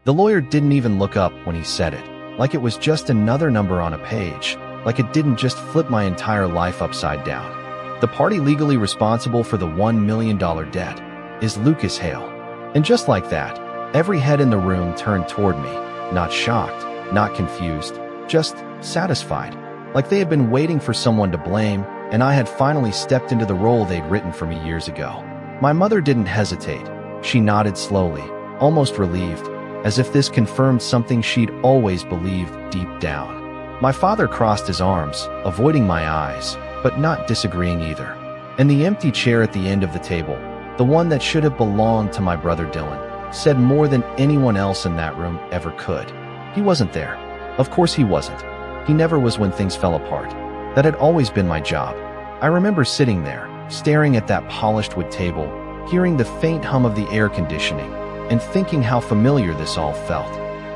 The lawyer didn't even look up when he said it, like it was just another number on a page, like it didn't just flip my entire life upside down. The party legally responsible for the $1 million debt is Lucas Hale. And just like that, every head in the room turned toward me, not shocked, not confused, just satisfied, like they had been waiting for someone to blame, and I had finally stepped into the role they'd written for me years ago. My mother didn't hesitate. She nodded slowly, almost relieved, as if this confirmed something she'd always believed deep down. My father crossed his arms, avoiding my eyes, but not disagreeing either. And the empty chair at the end of the table, the one that should have belonged to my brother Dylan, said more than anyone else in that room ever could. He wasn't there. Of course he wasn't. He never was when things fell apart. That had always been my job. I remember sitting there, staring at that polished wood table, hearing the faint hum of the air conditioning, and thinking how familiar this all felt.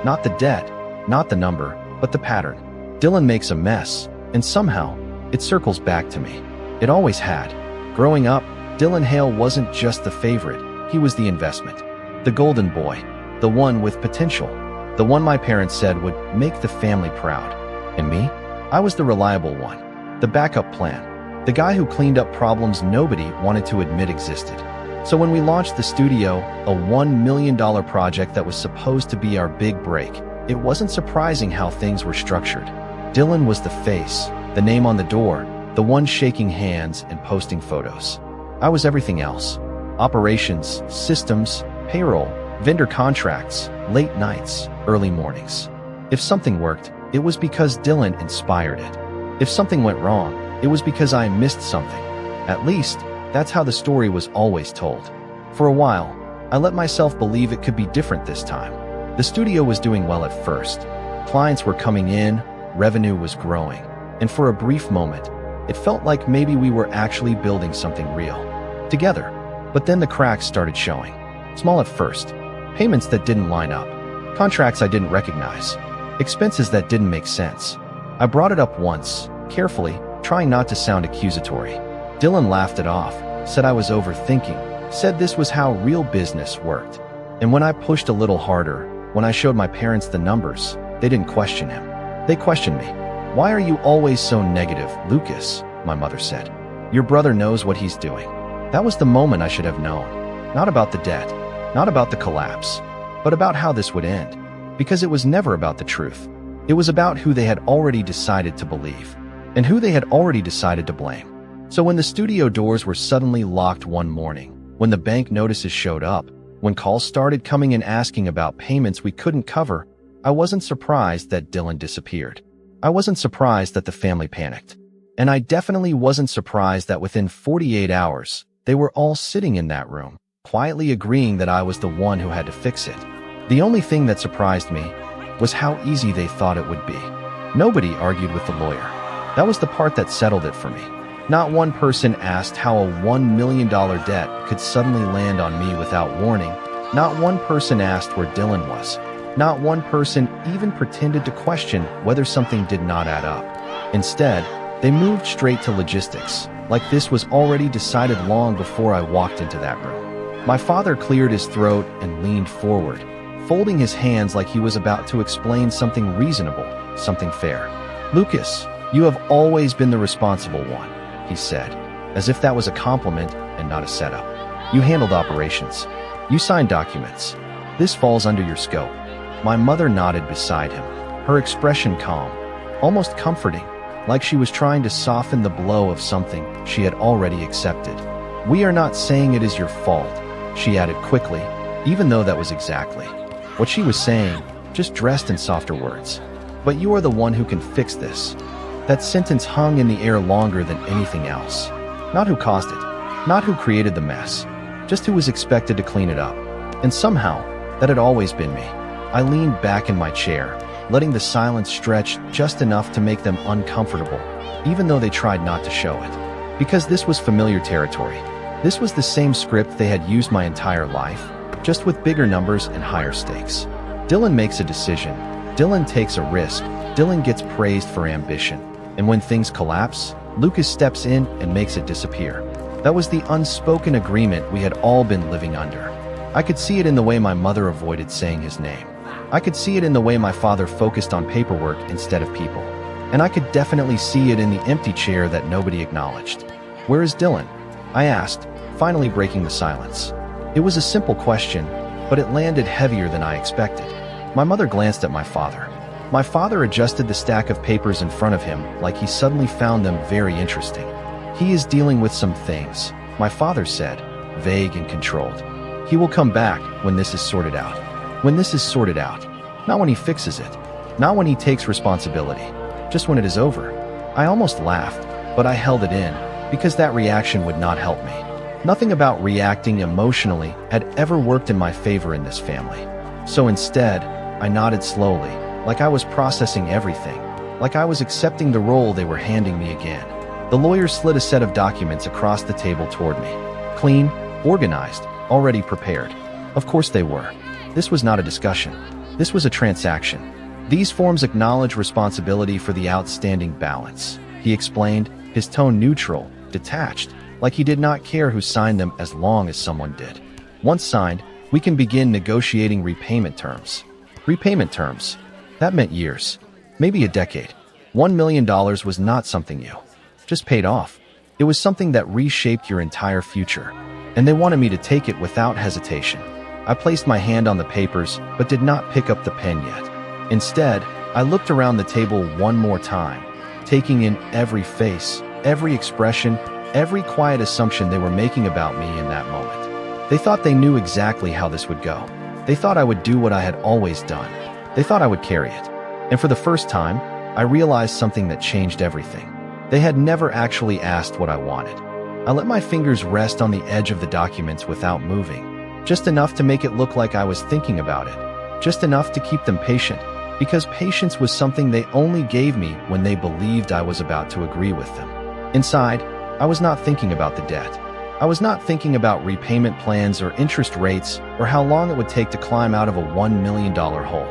Not the debt, not the number, but the pattern. Dylan makes a mess, and somehow, it circles back to me. It always had. Growing up, Dylan Hale wasn't just the favorite, he was the investment. The golden boy, the one with potential, the one my parents said would make the family proud. And me? I was the reliable one, the backup plan, the guy who cleaned up problems nobody wanted to admit existed. So when we launched the studio, a $1 million project that was supposed to be our big break, it wasn't surprising how things were structured. Dylan was the face, the name on the door, the one shaking hands and posting photos. I was everything else. Operations, systems, payroll, vendor contracts, late nights, early mornings. If something worked, it was because Dylan inspired it. If something went wrong, it was because I missed something. At least, that's how the story was always told. For a while, I let myself believe it could be different this time. The studio was doing well at first. Clients were coming in, revenue was growing, and for a brief moment, it felt like maybe we were actually building something real. Together. But then the cracks started showing. Small at first. Payments that didn't line up. Contracts I didn't recognize. Expenses that didn't make sense. I brought it up once, carefully, trying not to sound accusatory. Dylan laughed it off, said I was overthinking, said this was how real business worked. And when I pushed a little harder, when I showed my parents the numbers, they didn't question him. They questioned me. "Why are you always so negative, Lucas?" my mother said. "Your brother knows what he's doing." That was the moment I should have known. Not about the debt, not about the collapse, but about how this would end. Because it was never about the truth. It was about who they had already decided to believe, and who they had already decided to blame. So when the studio doors were suddenly locked one morning, when the bank notices showed up, when calls started coming in asking about payments we couldn't cover, I wasn't surprised that Dylan disappeared. I wasn't surprised that the family panicked. And I definitely wasn't surprised that within 48 hours, they were all sitting in that room, quietly agreeing that I was the one who had to fix it. The only thing that surprised me was how easy they thought it would be. Nobody argued with the lawyer. That was the part that settled it for me. Not one person asked how a $1 million debt could suddenly land on me without warning. Not one person asked where Dylan was. Not one person even pretended to question whether something did not add up. Instead, they moved straight to logistics, like this was already decided long before I walked into that room. My father cleared his throat and leaned forward, folding his hands like he was about to explain something reasonable, something fair. "Lucas, you have always been the responsible one," he said, as if that was a compliment and not a setup. "You handled operations. You signed documents. This falls under your scope." My mother nodded beside him, her expression calm, almost comforting, like she was trying to soften the blow of something she had already accepted. "We are not saying it is your fault," she added quickly, even though that was exactly what she was saying, just dressed in softer words. "But you are the one who can fix this." That sentence hung in the air longer than anything else. Not who caused it, not who created the mess, just who was expected to clean it up. And somehow, that had always been me. I leaned back in my chair, letting the silence stretch just enough to make them uncomfortable, even though they tried not to show it. Because this was familiar territory. This was the same script they had used my entire life, just with bigger numbers and higher stakes. Dylan makes a decision. Dylan takes a risk. Dylan gets praised for ambition. And when things collapse, Lucas steps in and makes it disappear. That was the unspoken agreement we had all been living under. I could see it in the way my mother avoided saying his name. I could see it in the way my father focused on paperwork instead of people. And I could definitely see it in the empty chair that nobody acknowledged. "Where is Dylan?" I asked, finally breaking the silence. It was a simple question, but it landed heavier than I expected. My mother glanced at my father. My father adjusted the stack of papers in front of him like he suddenly found them very interesting. "He is dealing with some things," my father said, vague and controlled. "He will come back when this is sorted out. When this is sorted out. Not when he fixes it. Not when he takes responsibility. Just when it is over." I almost laughed, but I held it in, because that reaction would not help me. Nothing about reacting emotionally had ever worked in my favor in this family. So instead, I nodded slowly, like I was processing everything, like I was accepting the role they were handing me again. The lawyer slid a set of documents across the table toward me. Clean, organized, already prepared. Of course they were. This was not a discussion. This was a transaction. "These forms acknowledge responsibility for the outstanding balance," he explained, his tone neutral, detached, like he did not care who signed them as long as someone did. "Once signed, we can begin negotiating repayment terms." Repayment terms. That meant years. Maybe a decade. $1 million was not something you just paid off. It was something that reshaped your entire future. And they wanted me to take it without hesitation. I placed my hand on the papers, but did not pick up the pen yet. Instead, I looked around the table one more time, taking in every face, every expression, every quiet assumption they were making about me in that moment. They thought they knew exactly how this would go. They thought I would do what I had always done. They thought I would carry it. And for the first time, I realized something that changed everything. They had never actually asked what I wanted. I let my fingers rest on the edge of the documents without moving, just enough to make it look like I was thinking about it, just enough to keep them patient, because patience was something they only gave me when they believed I was about to agree with them. Inside, I was not thinking about the debt. I was not thinking about repayment plans or interest rates or how long it would take to climb out of a $1 million hole.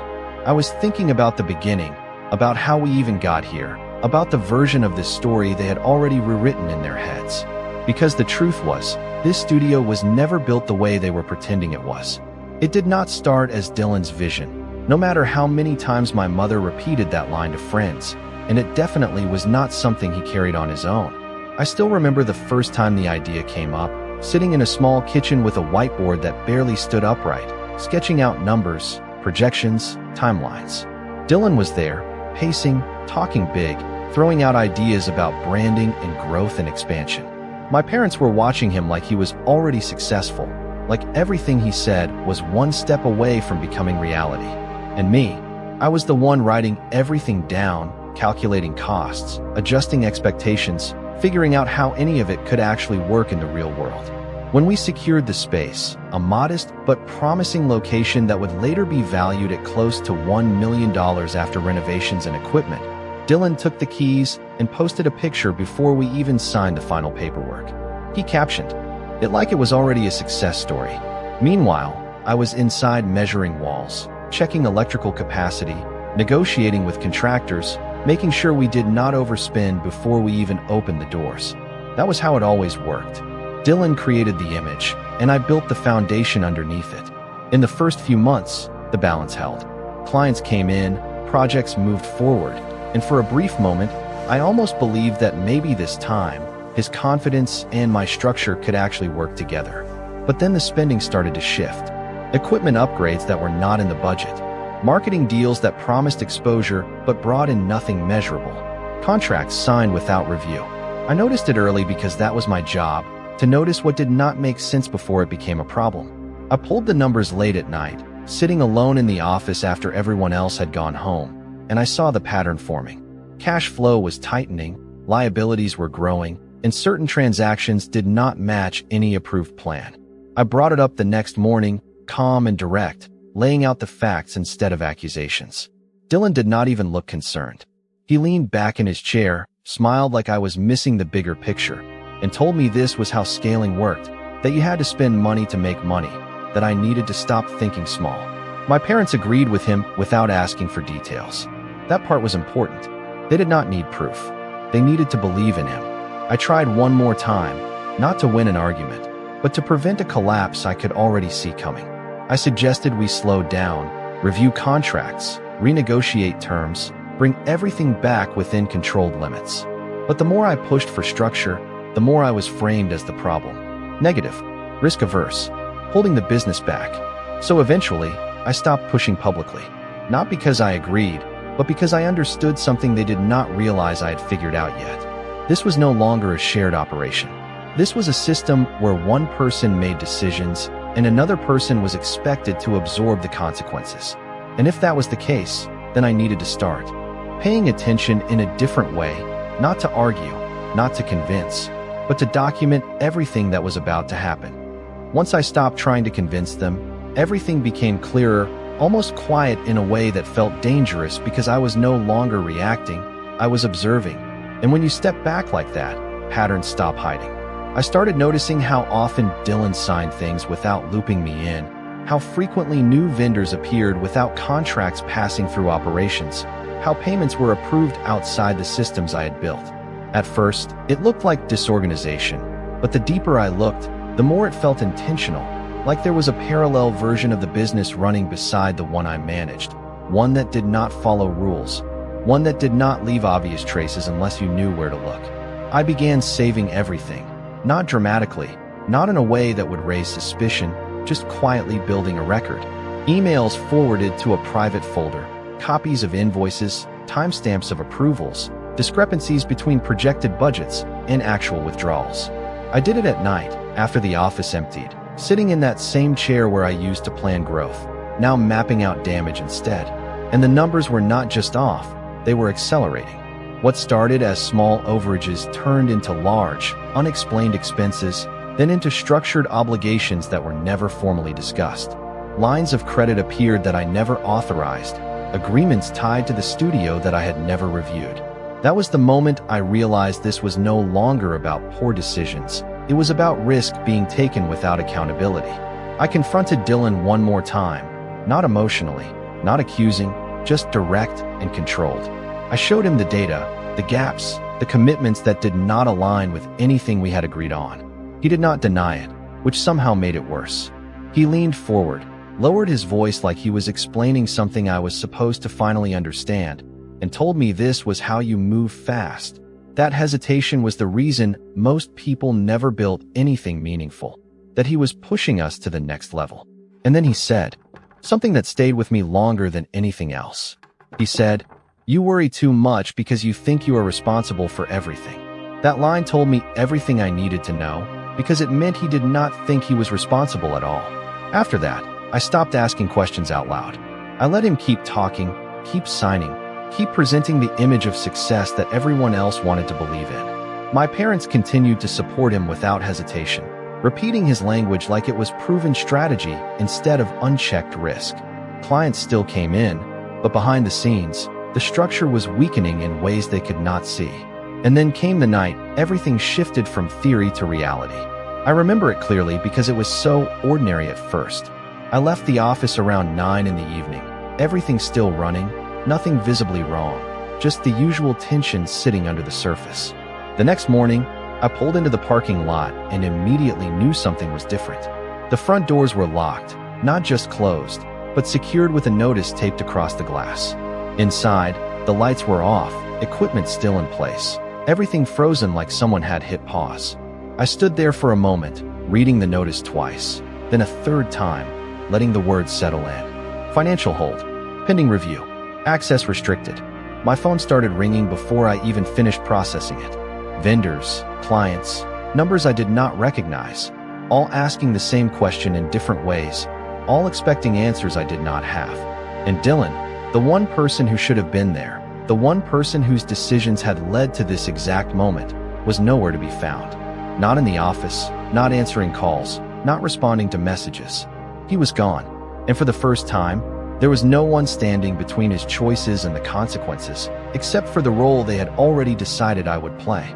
I was thinking about the beginning, about how we even got here, about the version of this story they had already rewritten in their heads. Because the truth was, this studio was never built the way they were pretending it was. It did not start as Dylan's vision, no matter how many times my mother repeated that line to friends, and it definitely was not something he carried on his own. I still remember the first time the idea came up, sitting in a small kitchen with a whiteboard that barely stood upright, sketching out numbers, projections, timelines. Dylan was there, pacing, talking big, throwing out ideas about branding and growth and expansion. My parents were watching him like he was already successful, like everything he said was one step away from becoming reality. And me, I was the one writing everything down, calculating costs, adjusting expectations, figuring out how any of it could actually work in the real world. When we secured the space, a modest but promising location that would later be valued at close to $1 million after renovations and equipment, Dylan took the keys and posted a picture before we even signed the final paperwork. He captioned it like it was already a success story. Meanwhile, I was inside measuring walls, checking electrical capacity, negotiating with contractors, making sure we did not overspend before we even opened the doors. That was how it always worked. Dylan created the image, and I built the foundation underneath it. In the first few months, the balance held. Clients came in, projects moved forward, and for a brief moment, I almost believed that maybe this time, his confidence and my structure could actually work together. But then the spending started to shift. Equipment upgrades that were not in the budget. Marketing deals that promised exposure but brought in nothing measurable. Contracts signed without review. I noticed it early because that was my job, to notice what did not make sense before it became a problem. I pulled the numbers late at night, sitting alone in the office after everyone else had gone home, and I saw the pattern forming. Cash flow was tightening, liabilities were growing, and certain transactions did not match any approved plan. I brought it up the next morning, calm and direct, laying out the facts instead of accusations. Dylan did not even look concerned. He leaned back in his chair, smiled like I was missing the bigger picture, and told me this was how scaling worked, that you had to spend money to make money, that I needed to stop thinking small. My parents agreed with him without asking for details. That part was important. They did not need proof. They needed to believe in him. I tried one more time, not to win an argument, but to prevent a collapse I could already see coming. I suggested we slow down, review contracts, renegotiate terms, bring everything back within controlled limits. But the more I pushed for structure, the more I was framed as the problem. Negative, risk-averse, holding the business back. So eventually, I stopped pushing publicly. Not because I agreed, but because I understood something they did not realize I had figured out yet. This was no longer a shared operation. This was a system where one person made decisions and another person was expected to absorb the consequences. And if that was the case, then I needed to start paying attention in a different way, not to argue, not to convince, but to document everything that was about to happen. Once I stopped trying to convince them, everything became clearer, almost quiet in a way that felt dangerous because I was no longer reacting, I was observing. And when you step back like that, patterns stop hiding. I started noticing how often Dylan signed things without looping me in, how frequently new vendors appeared without contracts passing through operations, how payments were approved outside the systems I had built. At first, it looked like disorganization, but the deeper I looked, the more it felt intentional, like there was a parallel version of the business running beside the one I managed, one that did not follow rules, one that did not leave obvious traces unless you knew where to look. I began saving everything, not dramatically, not in a way that would raise suspicion, just quietly building a record. Emails forwarded to a private folder, copies of invoices, timestamps of approvals, discrepancies between projected budgets and actual withdrawals. I did it at night, after the office emptied, sitting in that same chair where I used to plan growth, now mapping out damage instead. And the numbers were not just off, they were accelerating. What started as small overages turned into large, unexplained expenses, then into structured obligations that were never formally discussed. Lines of credit appeared that I never authorized, agreements tied to the studio that I had never reviewed. That was the moment I realized this was no longer about poor decisions. It was about risk being taken without accountability. I confronted Dylan one more time, not emotionally, not accusing, just direct and controlled. I showed him the data, the gaps, the commitments that did not align with anything we had agreed on. He did not deny it, which somehow made it worse. He leaned forward, lowered his voice like he was explaining something I was supposed to finally understand, and told me this was how you move fast. That hesitation was the reason most people never built anything meaningful, that he was pushing us to the next level. And then he said, something that stayed with me longer than anything else. He said, "You worry too much because you think you are responsible for everything." That line told me everything I needed to know, because it meant he did not think he was responsible at all. After that, I stopped asking questions out loud. I let him keep talking, keep signing, keep presenting the image of success that everyone else wanted to believe in. My parents continued to support him without hesitation, repeating his language like it was proven strategy instead of unchecked risk. Clients still came in, but behind the scenes, the structure was weakening in ways they could not see. And then came the night everything shifted from theory to reality. I remember it clearly because it was so ordinary at first. I left the office around 9 in the evening, everything still running, nothing visibly wrong, just the usual tension sitting under the surface. The next morning, I pulled into the parking lot and immediately knew something was different. The front doors were locked, not just closed, but secured with a notice taped across the glass. Inside, the lights were off, equipment still in place, everything frozen like someone had hit pause. I stood there for a moment, reading the notice twice, then a third time, letting the words settle in. Financial hold, pending review, access restricted. My phone started ringing before I even finished processing it. Vendors, clients, numbers I did not recognize, all asking the same question in different ways, all expecting answers I did not have. And Dylan, the one person who should have been there, the one person whose decisions had led to this exact moment, was nowhere to be found. Not in the office, not answering calls, not responding to messages. He was gone, and for the first time, there was no one standing between his choices and the consequences, except for the role they had already decided I would play.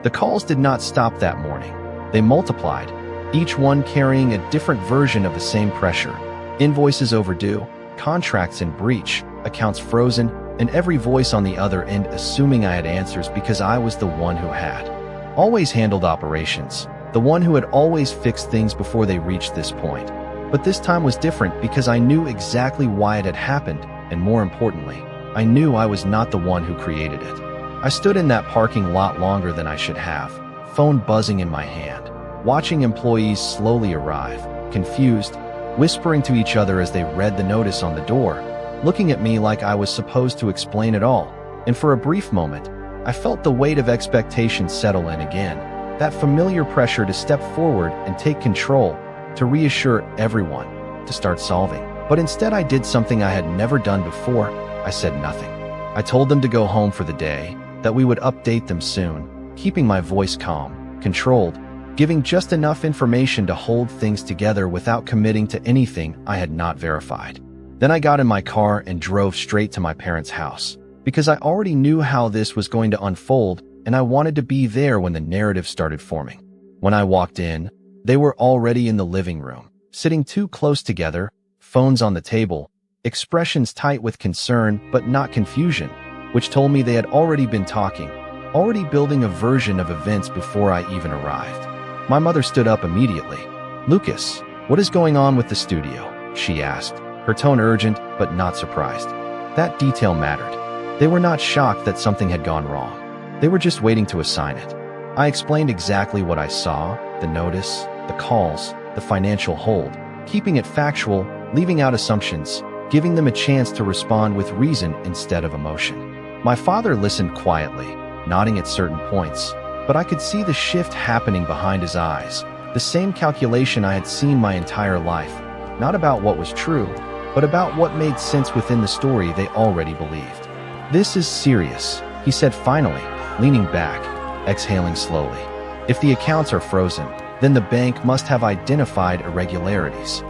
The calls did not stop that morning. They multiplied, each one carrying a different version of the same pressure. Invoices overdue, contracts in breach, accounts frozen, and every voice on the other end assuming I had answers because I was the one who had always handled operations, the one who had always fixed things before they reached this point. But this time was different because I knew exactly why it had happened, and more importantly, I knew I was not the one who created it. I stood in that parking lot longer than I should have, phone buzzing in my hand, watching employees slowly arrive, confused, whispering to each other as they read the notice on the door, looking at me like I was supposed to explain it all. And for a brief moment, I felt the weight of expectation settle in again, that familiar pressure to step forward and take control, to reassure everyone, to start solving. But instead I did something I had never done before. I said nothing. I told them to go home for the day, that we would update them soon, keeping my voice calm, controlled, giving just enough information to hold things together without committing to anything I had not verified. Then I got in my car and drove straight to my parents' house, because I already knew how this was going to unfold, and I wanted to be there when the narrative started forming. When I walked in, they were already in the living room, sitting too close together, phones on the table, expressions tight with concern but not confusion, which told me they had already been talking, already building a version of events before I even arrived. My mother stood up immediately. "Lucas, what is going on with the studio?" she asked, her tone urgent but not surprised. That detail mattered. They were not shocked that something had gone wrong. They were just waiting to assign it. I explained exactly what I saw, the notice, the calls, the financial hold, keeping it factual, leaving out assumptions, giving them a chance to respond with reason instead of emotion. My father listened quietly, nodding at certain points, but I could see the shift happening behind his eyes, the same calculation I had seen my entire life, not about what was true, but about what made sense within the story they already believed. "This is serious," he said finally, leaning back, exhaling slowly. "If the accounts are frozen, then the bank must have identified irregularities."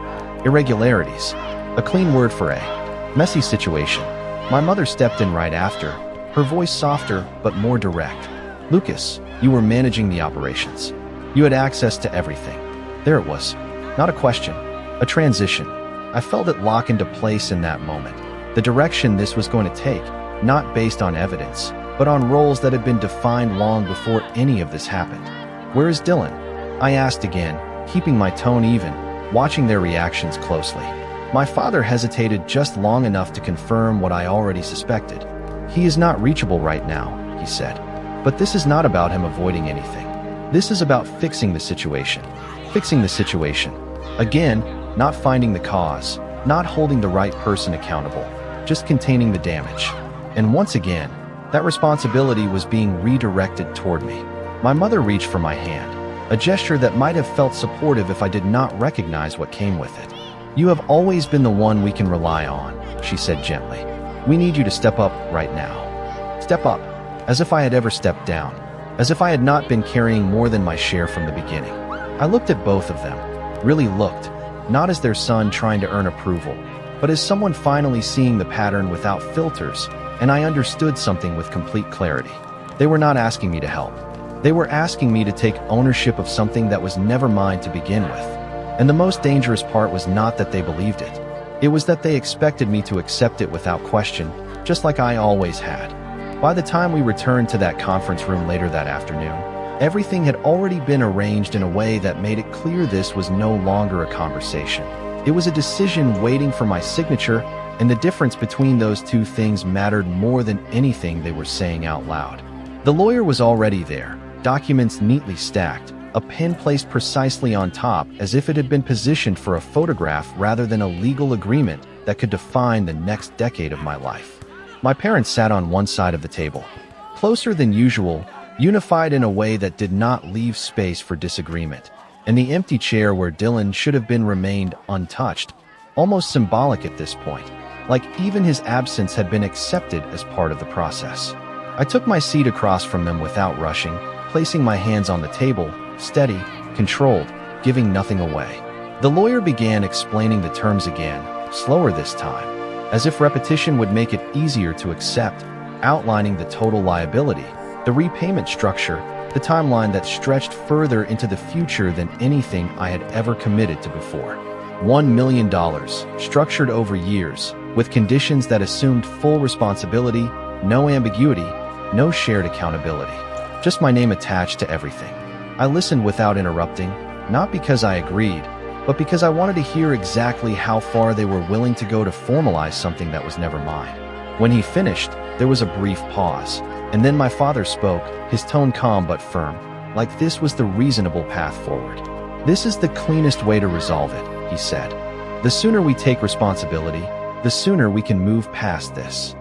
Irregularities. A clean word for a messy situation. My mother stepped in right after, her voice softer but more direct. "Lucas, you were managing the operations. You had access to everything." There it was. Not a question, a transition. I felt it lock into place in that moment. The direction this was going to take, not based on evidence, but on roles that had been defined long before any of this happened. "Where is Dylan?" I asked again, keeping my tone even, watching their reactions closely. My father hesitated just long enough to confirm what I already suspected. "He is not reachable right now," he said. "But this is not about him avoiding anything. This is about fixing the situation." Fixing the situation. Again, not finding the cause, not holding the right person accountable, just containing the damage. And once again, that responsibility was being redirected toward me. My mother reached for my hand, a gesture that might have felt supportive if I did not recognize what came with it. "You have always been the one we can rely on," she said gently. "We need you to step up right now." Step up, as if I had ever stepped down, as if I had not been carrying more than my share from the beginning. I looked at both of them, really looked, not as their son trying to earn approval, but as someone finally seeing the pattern without filters, and I understood something with complete clarity. They were not asking me to help. They were asking me to take ownership of something that was never mine to begin with. And the most dangerous part was not that they believed it. It was that they expected me to accept it without question, just like I always had. By the time we returned to that conference room later that afternoon, everything had already been arranged in a way that made it clear this was no longer a conversation. It was a decision waiting for my signature, and the difference between those two things mattered more than anything they were saying out loud. The lawyer was already there, documents neatly stacked, a pen placed precisely on top as if it had been positioned for a photograph rather than a legal agreement that could define the next decade of my life. My parents sat on one side of the table, closer than usual, unified in a way that did not leave space for disagreement, and the empty chair where Dylan should have been remained untouched, almost symbolic at this point, like even his absence had been accepted as part of the process. I took my seat across from them without rushing, placing my hands on the table, steady, controlled, giving nothing away. The lawyer began explaining the terms again, slower this time, as if repetition would make it easier to accept, outlining the total liability, the repayment structure, the timeline that stretched further into the future than anything I had ever committed to before. $1 million, structured over years, with conditions that assumed full responsibility, no ambiguity, no shared accountability. Just my name attached to everything. I listened without interrupting, not because I agreed, but because I wanted to hear exactly how far they were willing to go to formalize something that was never mine. When he finished, there was a brief pause, and then my father spoke, his tone calm but firm, like this was the reasonable path forward. "This is the cleanest way to resolve it," he said. "The sooner we take responsibility, the sooner we can move past this."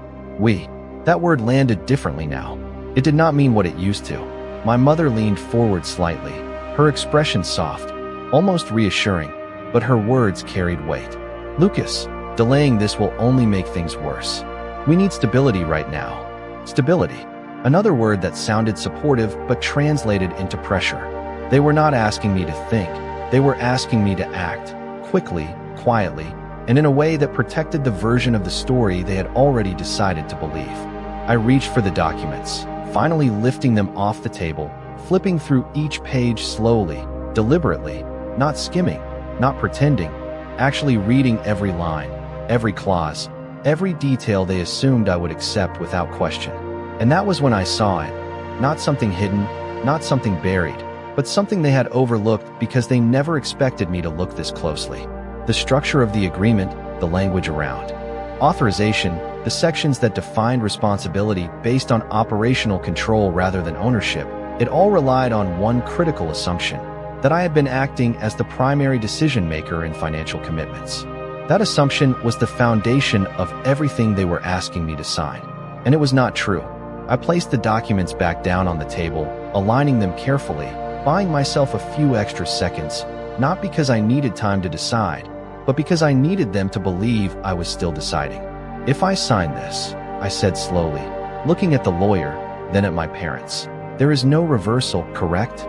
That word landed differently now. It did not mean what it used to. My mother leaned forward slightly, her expression soft, almost reassuring, but her words carried weight. "Lucas, delaying this will only make things worse. We need stability right now." Stability. Another word that sounded supportive but translated into pressure. They were not asking me to think. They were asking me to act, quickly, quietly, and in a way that protected the version of the story they had already decided to believe. I reached for the documents, finally lifting them off the table, flipping through each page slowly, deliberately, not skimming, not pretending, actually reading every line, every clause, every detail they assumed I would accept without question. And that was when I saw it. Not something hidden, not something buried, but something they had overlooked because they never expected me to look this closely. The structure of the agreement, the language around authorization, the sections that defined responsibility based on operational control rather than ownership, it all relied on one critical assumption, that I had been acting as the primary decision maker in financial commitments. That assumption was the foundation of everything they were asking me to sign. And it was not true. I placed the documents back down on the table, aligning them carefully, buying myself a few extra seconds, not because I needed time to decide, but because I needed them to believe I was still deciding. "If I sign this," I said slowly, looking at the lawyer, then at my parents, "there is no reversal, correct?"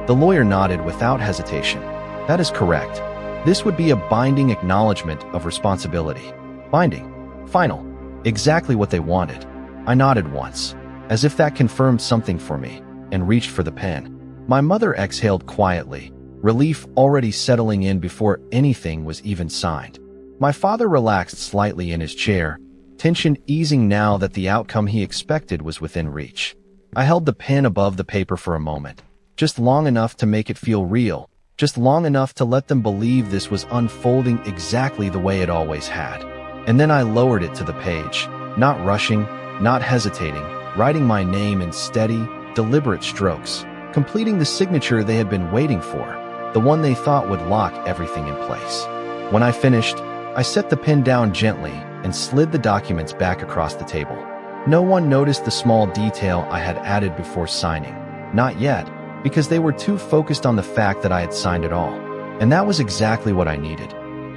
The lawyer nodded without hesitation. "That is correct. This would be a binding acknowledgement of responsibility." Binding. Final. Exactly what they wanted. I nodded once, as if that confirmed something for me, and reached for the pen. My mother exhaled quietly, relief already settling in before anything was even signed. My father relaxed slightly in his chair, tension easing now that the outcome he expected was within reach. I held the pen above the paper for a moment, just long enough to make it feel real, just long enough to let them believe this was unfolding exactly the way it always had. And then I lowered it to the page, not rushing, not hesitating, writing my name in steady, deliberate strokes, completing the signature they had been waiting for, the one they thought would lock everything in place. When I finished, I set the pen down gently and slid the documents back across the table. No one noticed the small detail I had added before signing. Not yet, because they were too focused on the fact that I had signed it all. And that was exactly what I needed.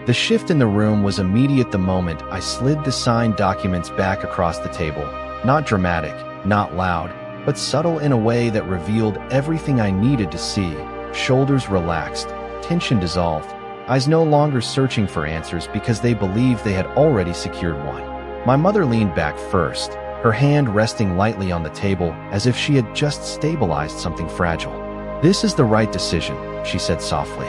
The shift in the room was immediate the moment I slid the signed documents back across the table. Not dramatic, not loud, but subtle in a way that revealed everything I needed to see. Shoulders relaxed, tension dissolved, eyes no longer searching for answers because they believed they had already secured one. My mother leaned back first, her hand resting lightly on the table as if she had just stabilized something fragile. "This is the right decision," she said softly,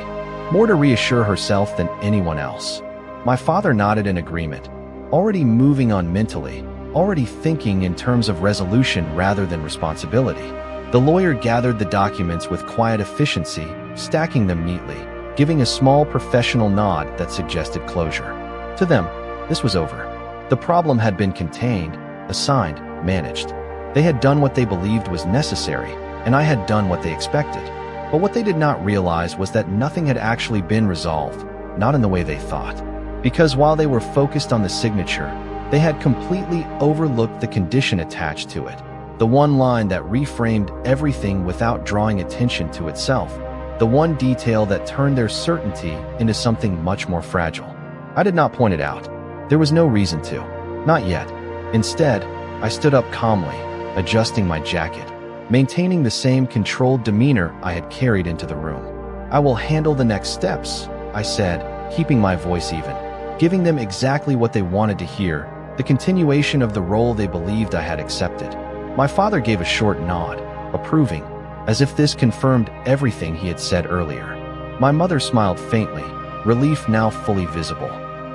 more to reassure herself than anyone else. My father nodded in agreement, already moving on mentally, already thinking in terms of resolution rather than responsibility. The lawyer gathered the documents with quiet efficiency, stacking them neatly, giving a small professional nod that suggested closure. To them, this was over. The problem had been contained, assigned, managed. They had done what they believed was necessary, and I had done what they expected. But what they did not realize was that nothing had actually been resolved, not in the way they thought. Because while they were focused on the signature, they had completely overlooked the condition attached to it. The one line that reframed everything without drawing attention to itself. The one detail that turned their certainty into something much more fragile. I did not point it out. There was no reason to. Not yet. Instead, I stood up calmly, adjusting my jacket, maintaining the same controlled demeanor I had carried into the room. "I will handle the next steps," I said, keeping my voice even, giving them exactly what they wanted to hear, the continuation of the role they believed I had accepted. My father gave a short nod, approving, as if this confirmed everything he had said earlier. My mother smiled faintly, relief now fully visible.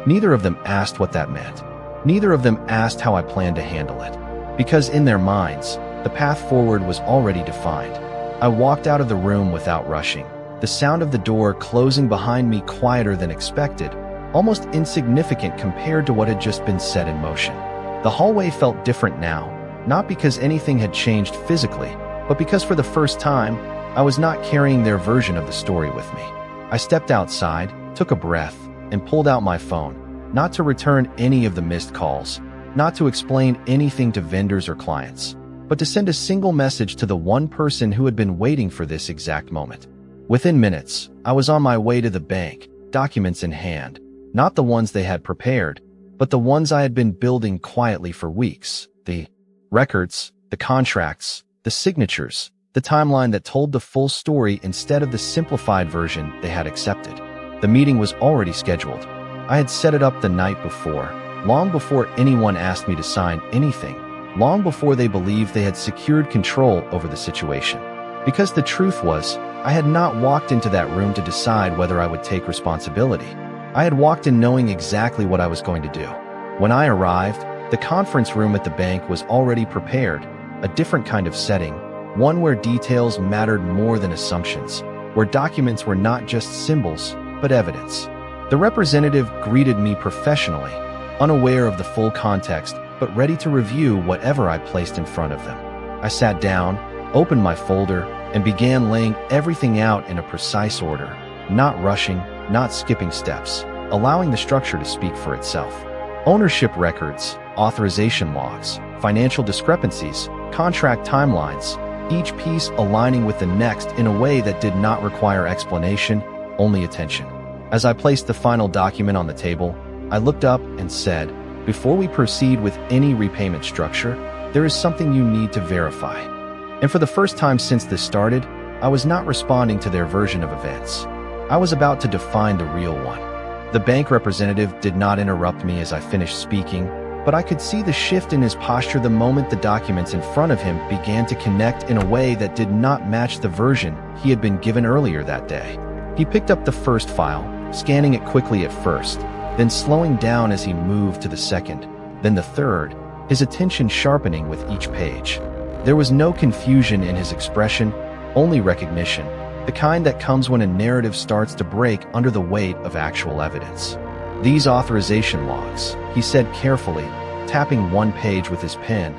Neither of them asked what that meant. Neither of them asked how I planned to handle it. Because in their minds, the path forward was already defined. I walked out of the room without rushing, the sound of the door closing behind me quieter than expected, almost insignificant compared to what had just been set in motion. The hallway felt different now, not because anything had changed physically, but because for the first time, I was not carrying their version of the story with me. I stepped outside, took a breath, and pulled out my phone, not to return any of the missed calls, not to explain anything to vendors or clients, but to send a single message to the one person who had been waiting for this exact moment. Within minutes, I was on my way to the bank, documents in hand, not the ones they had prepared, but the ones I had been building quietly for weeks. The records, the contracts, the signatures, the timeline that told the full story instead of the simplified version they had accepted. The meeting was already scheduled. I had set it up the night before, long before anyone asked me to sign anything, long before they believed they had secured control over the situation. Because the truth was, I had not walked into that room to decide whether I would take responsibility. I had walked in knowing exactly what I was going to do. When I arrived, the conference room at the bank was already prepared, a different kind of setting, one where details mattered more than assumptions, where documents were not just symbols, but evidence. The representative greeted me professionally, unaware of the full context, but ready to review whatever I placed in front of them. I sat down, opened my folder, and began laying everything out in a precise order, not rushing, not skipping steps, allowing the structure to speak for itself. Ownership records, authorization logs, financial discrepancies, contract timelines, each piece aligning with the next in a way that did not require explanation, only attention. As I placed the final document on the table, I looked up and said, "Before we proceed with any repayment structure, there is something you need to verify." And for the first time since this started, I was not responding to their version of events. I was about to define the real one. The bank representative did not interrupt me as I finished speaking, but I could see the shift in his posture the moment the documents in front of him began to connect in a way that did not match the version he had been given earlier that day. He picked up the first file, scanning it quickly at first, then slowing down as he moved to the second, then the third, his attention sharpening with each page. There was no confusion in his expression, only recognition, the kind that comes when a narrative starts to break under the weight of actual evidence. "These authorization logs," he said carefully, tapping one page with his pen,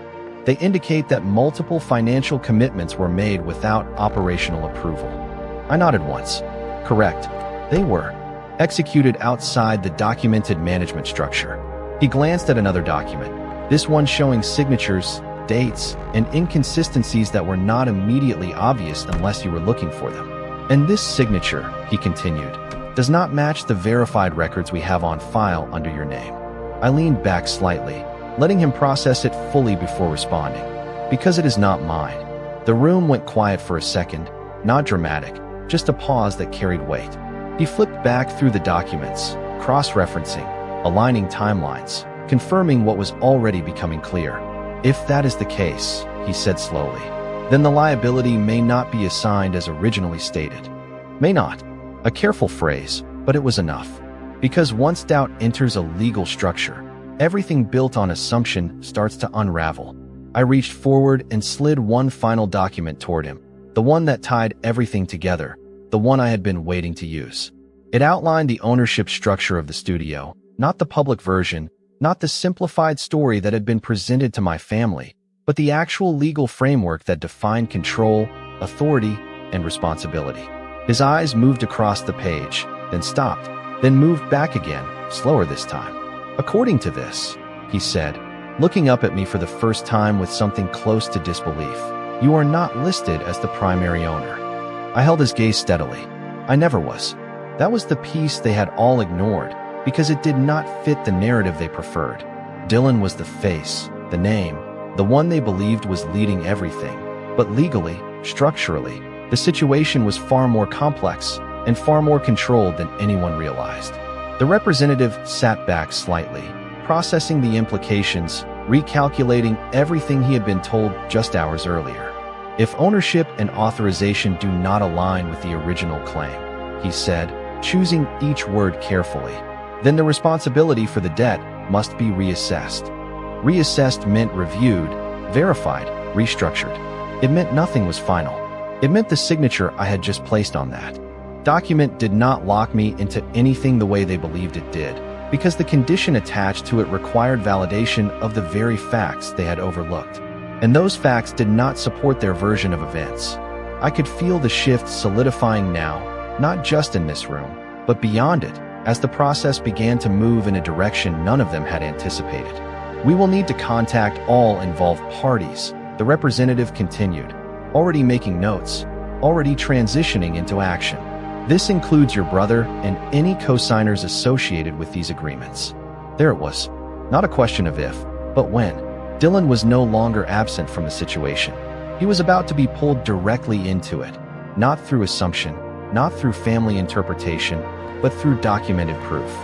"they indicate that multiple financial commitments were made without operational approval." I nodded once. Correct. They were executed outside the documented management structure. He glanced at another document, this one showing signatures, dates, and inconsistencies that were not immediately obvious unless you were looking for them. "And this signature," he continued, "does not match the verified records we have on file under your name." I leaned back slightly, letting him process it fully before responding. "Because it is not mine." The room went quiet for a second, not dramatic, just a pause that carried weight. He flipped back through the documents, cross-referencing, aligning timelines, confirming what was already becoming clear. "If that is the case," he said slowly, "then the liability may not be assigned as originally stated." May not. A careful phrase, but it was enough. Because once doubt enters a legal structure, everything built on assumption starts to unravel. I reached forward and slid one final document toward him, the one that tied everything together, the one I had been waiting to use. It outlined the ownership structure of the studio, not the public version, not the simplified story that had been presented to my family, but the actual legal framework that defined control, authority, and responsibility. His eyes moved across the page, then stopped, then moved back again, slower this time. "According to this," he said, looking up at me for the first time with something close to disbelief, "you are not listed as the primary owner." I held his gaze steadily. I never was. That was the piece they had all ignored, because it did not fit the narrative they preferred. Dylan was the face, the name, the one they believed was leading everything. But legally, structurally, the situation was far more complex and far more controlled than anyone realized. The representative sat back slightly, processing the implications, recalculating everything he had been told just hours earlier. "If ownership and authorization do not align with the original claim," he said, choosing each word carefully, "then the responsibility for the debt must be reassessed." Reassessed meant reviewed, verified, restructured. It meant nothing was final. It meant the signature I had just placed on that. document did not lock me into anything the way they believed it did, because the condition attached to it required validation of the very facts they had overlooked. And those facts did not support their version of events. I could feel the shift solidifying now, not just in this room, but beyond it, as the process began to move in a direction none of them had anticipated. We will need to contact all involved parties, the representative continued, already making notes, already transitioning into action. This includes your brother and any co-signers associated with these agreements. There it was. Not a question of if, but when. Dylan was no longer absent from the situation. He was about to be pulled directly into it, not through assumption, not through family interpretation, but through documented proof.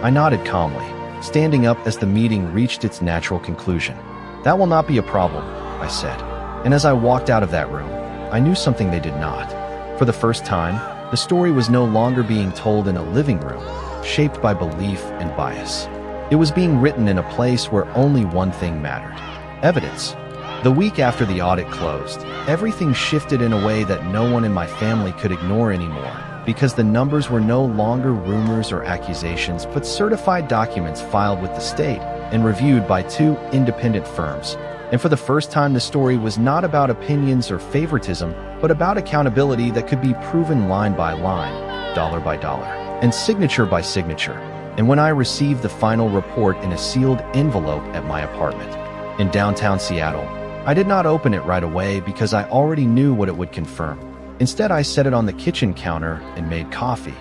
I nodded calmly, standing up as the meeting reached its natural conclusion. That will not be a problem, I said. And as I walked out of that room, I knew something they did not. For the first time, the story was no longer being told in a living room, shaped by belief and bias. It was being written in a place where only one thing mattered: evidence. The week after the audit closed, everything shifted in a way that no one in my family could ignore anymore, because the numbers were no longer rumors or accusations, but certified documents filed with the state and reviewed by 2 independent firms. And for the first time, the story was not about opinions or favoritism, but about accountability that could be proven line by line, dollar by dollar, and signature by signature. And when I received the final report in a sealed envelope at my apartment in downtown Seattle, I did not open it right away because I already knew what it would confirm. Instead, I set it on the kitchen counter and made coffee,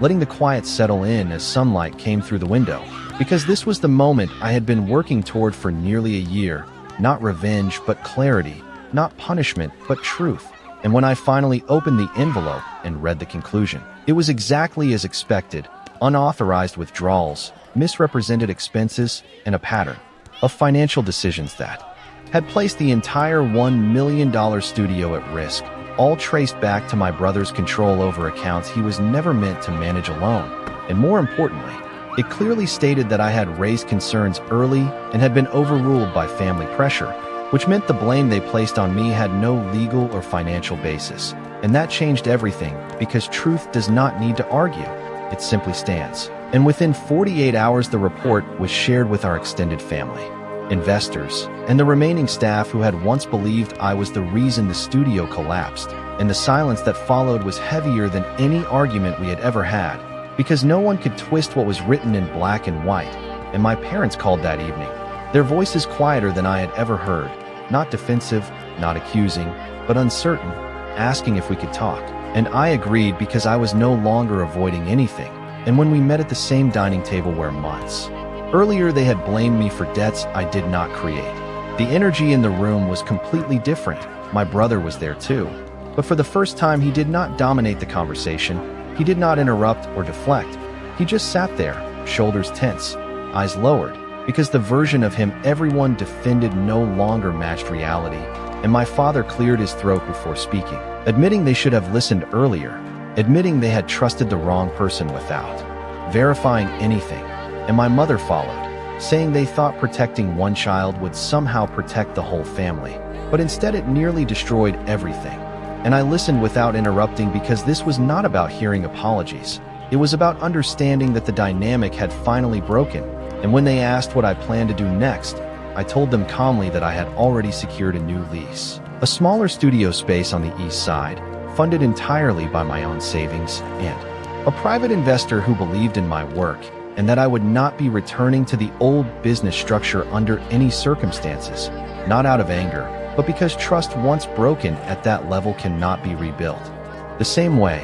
letting the quiet settle in as sunlight came through the window, because this was the moment I had been working toward for nearly a year. Not revenge, but clarity. Not punishment, but truth. And when I finally opened the envelope and read the conclusion, it was exactly as expected: unauthorized withdrawals, misrepresented expenses, and a pattern of financial decisions that had placed the entire $1 million studio at risk, all traced back to my brother's control over accounts he was never meant to manage alone. And more importantly, it clearly stated that I had raised concerns early and had been overruled by family pressure, which meant the blame they placed on me had no legal or financial basis. And that changed everything, because truth does not need to argue. It simply stands. And within 48 hours, the report was shared with our extended family, investors, and the remaining staff who had once believed I was the reason the studio collapsed. And the silence that followed was heavier than any argument we had ever had, because no one could twist what was written in black and white. And my parents called that evening, their voices quieter than I had ever heard, not defensive, not accusing, but uncertain, asking if we could talk. And I agreed, because I was no longer avoiding anything. And when we met at the same dining table where months earlier they had blamed me for debts I did not create, the energy in the room was completely different. My brother was there too, but for the first time he did not dominate the conversation. He did not interrupt or deflect. He just sat there, shoulders tense, eyes lowered, because the version of him everyone defended no longer matched reality. And my father cleared his throat before speaking, admitting they should have listened earlier, admitting they had trusted the wrong person without verifying anything. And my mother followed, saying they thought protecting one child would somehow protect the whole family, but instead it nearly destroyed everything. And I listened without interrupting, because this was not about hearing apologies. It was about understanding that the dynamic had finally broken. And when they asked what I planned to do next, I told them calmly that I had already secured a new lease, a smaller studio space on the east side, funded entirely by my own savings, and a private investor who believed in my work, and that I would not be returning to the old business structure under any circumstances, not out of anger, but because trust once broken at that level cannot be rebuilt the same way.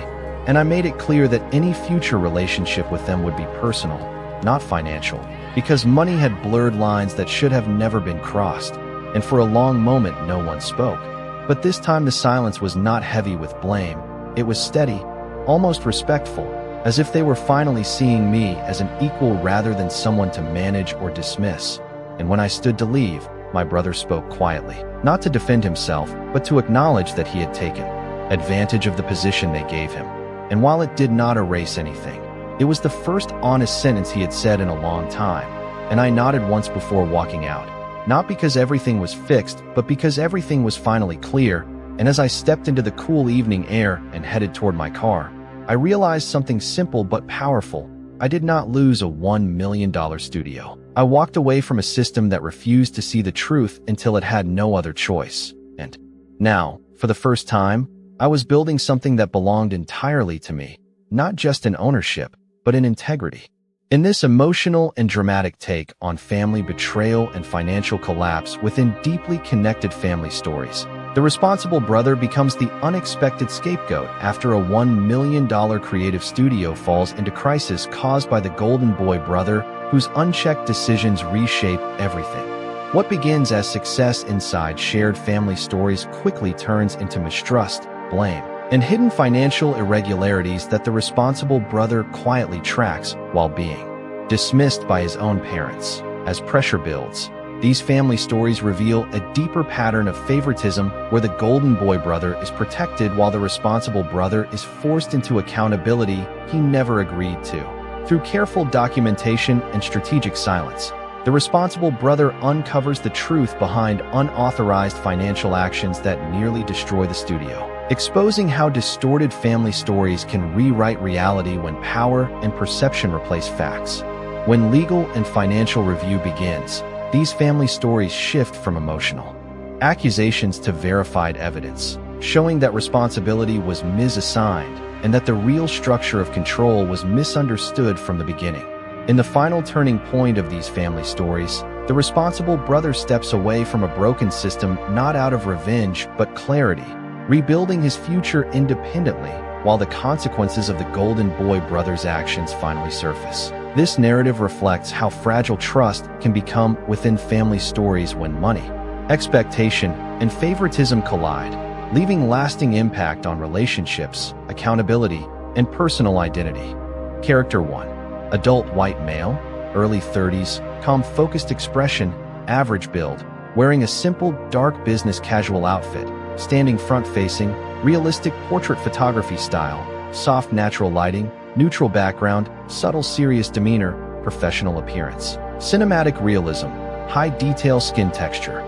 And I made it clear that any future relationship with them would be personal, not financial, because money had blurred lines that should have never been crossed. And for a long moment no one spoke. But this time the silence was not heavy with blame. It was steady, almost respectful, as if they were finally seeing me as an equal rather than someone to manage or dismiss. And when I stood to leave, my brother spoke quietly, not to defend himself, but to acknowledge that he had taken advantage of the position they gave him. And while it did not erase anything, it was the first honest sentence he had said in a long time. And I nodded once before walking out, not because everything was fixed, but because everything was finally clear. And as I stepped into the cool evening air and headed toward my car, I realized something simple but powerful. I did not lose a $1 million studio. I walked away from a system that refused to see the truth until it had no other choice. And now, for the first time, I was building something that belonged entirely to me, not just in ownership, but in integrity. In this emotional and dramatic take on family betrayal and financial collapse within deeply connected family stories, the responsible brother becomes the unexpected scapegoat after a $1 million creative studio falls into crisis caused by the golden boy brother whose unchecked decisions reshape everything. What begins as success inside shared family stories quickly turns into mistrust, blame, and hidden financial irregularities that the responsible brother quietly tracks while being dismissed by his own parents. As pressure builds, these family stories reveal a deeper pattern of favoritism where the golden boy brother is protected while the responsible brother is forced into accountability he never agreed to. Through careful documentation and strategic silence, the responsible brother uncovers the truth behind unauthorized financial actions that nearly destroy the studio, exposing how distorted family stories can rewrite reality when power and perception replace facts. When legal and financial review begins, these family stories shift from emotional accusations to verified evidence, showing that responsibility was misassigned and that the real structure of control was misunderstood from the beginning. In the final turning point of these family stories, the responsible brother steps away from a broken system not out of revenge but clarity, rebuilding his future independently while the consequences of the golden boy brother's actions finally surface. This narrative reflects how fragile trust can become within family stories when money, expectation, and favoritism collide, leaving lasting impact on relationships, accountability, and personal identity. Character 1. Adult white male, early 30s, calm focused expression, average build, wearing a simple dark business casual outfit, standing front-facing, realistic portrait photography style, soft natural lighting, neutral background, subtle serious demeanor, professional appearance. Cinematic realism, high detail skin texture.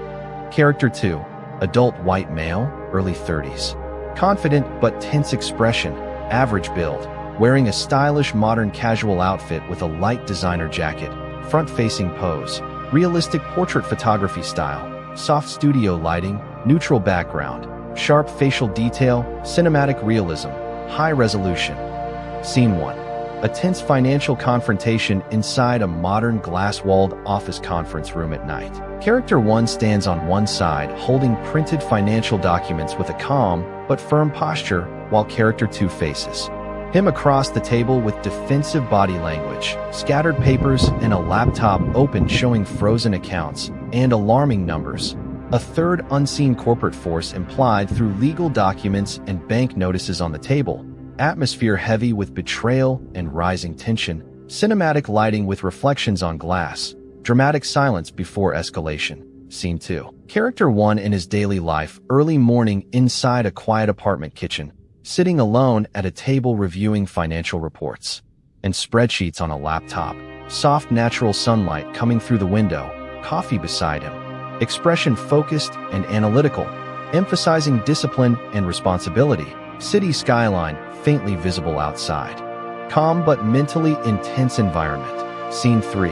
Character 2. Adult white male, early 30s. Confident but tense expression, average build, wearing a stylish modern casual outfit with a light designer jacket, front-facing pose, realistic portrait photography style, soft studio lighting, neutral background, sharp facial detail, cinematic realism, high resolution. Scene 1. A tense financial confrontation inside a modern glass-walled office conference room at night. Character 1 stands on one side holding printed financial documents with a calm but firm posture while Character 2 faces him across the table with defensive body language, scattered papers, and a laptop open showing frozen accounts and alarming numbers. A third unseen corporate force implied through legal documents and bank notices on the table. Atmosphere heavy with betrayal and rising tension. Cinematic lighting with reflections on glass. Dramatic silence before escalation. Scene 2. Character 1 in his daily life, early morning inside a quiet apartment kitchen, sitting alone at a table reviewing financial reports and spreadsheets on a laptop. Soft natural sunlight coming through the window, coffee beside him. Expression focused and analytical, emphasizing discipline and responsibility. City skyline faintly visible outside. Calm but mentally intense environment. Scene 3.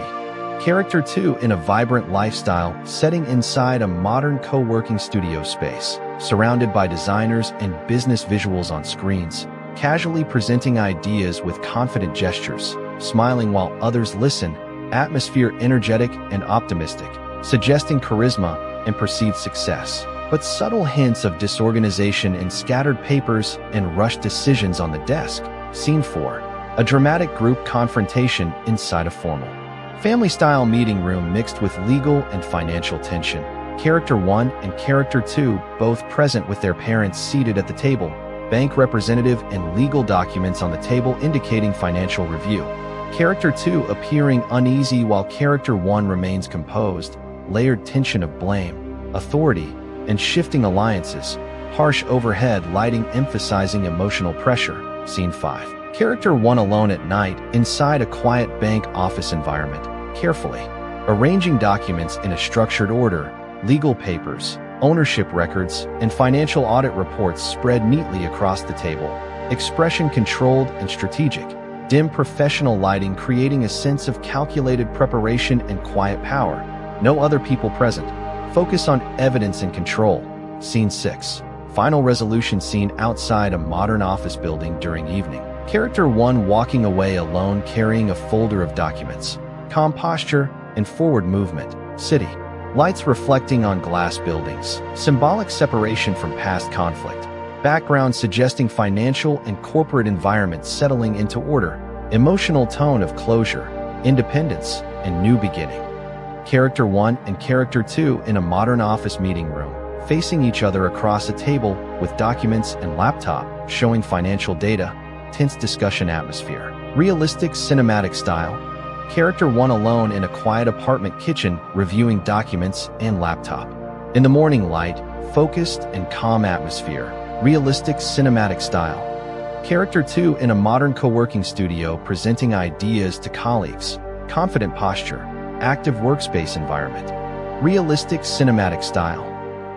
Character 2 in a vibrant lifestyle setting inside a modern co-working studio space, surrounded by designers and business visuals on screens, casually presenting ideas with confident gestures, smiling while others listen, atmosphere energetic and optimistic, suggesting charisma and perceived success. But subtle hints of disorganization in scattered papers and rushed decisions on the desk. Scene 4. A dramatic group confrontation inside a formal family-style meeting room mixed with legal and financial tension. Character 1 and Character 2 both present with their parents seated at the table, bank representative and legal documents on the table indicating financial review. Character 2 appearing uneasy while Character 1 remains composed, layered tension of blame, authority, and shifting alliances, harsh overhead lighting emphasizing emotional pressure. Scene 5. Character 1 alone at night inside a quiet bank office environment, carefully arranging documents in a structured order, legal papers, ownership records, and financial audit reports spread neatly across the table. Expression controlled and strategic. Dim professional lighting creating a sense of calculated preparation and quiet power. No other people present. Focus on evidence and control. Scene 6. Final resolution scene outside a modern office building during evening. Character 1 walking away alone carrying a folder of documents. Calm posture and forward movement. City. Lights reflecting on glass buildings. Symbolic separation from past conflict. Background suggesting financial and corporate environments settling into order. Emotional tone of closure, independence, and new beginning. Character 1 and Character 2 in a modern office meeting room, facing each other across a table with documents and laptop, showing financial data, tense discussion atmosphere. Realistic cinematic style. Character 1 alone in a quiet apartment kitchen, reviewing documents and laptop. In the morning light, focused and calm atmosphere. Realistic cinematic style. Character 2 in a modern co-working studio, presenting ideas to colleagues. Confident posture. Active workspace environment. Realistic cinematic style.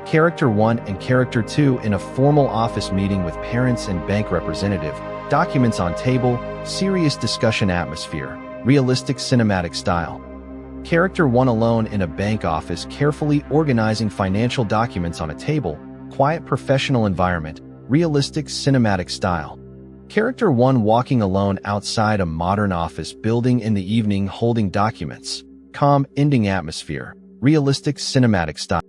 Character 1 and Character 2 in a formal office meeting with parents and bank representative. Documents on table, serious discussion atmosphere. Realistic cinematic style. Character 1 alone in a bank office, carefully organizing financial documents on a table. Quiet professional environment. Realistic cinematic style. Character 1 walking alone outside a modern office building in the evening holding documents. Calm ending atmosphere. Realistic cinematic style.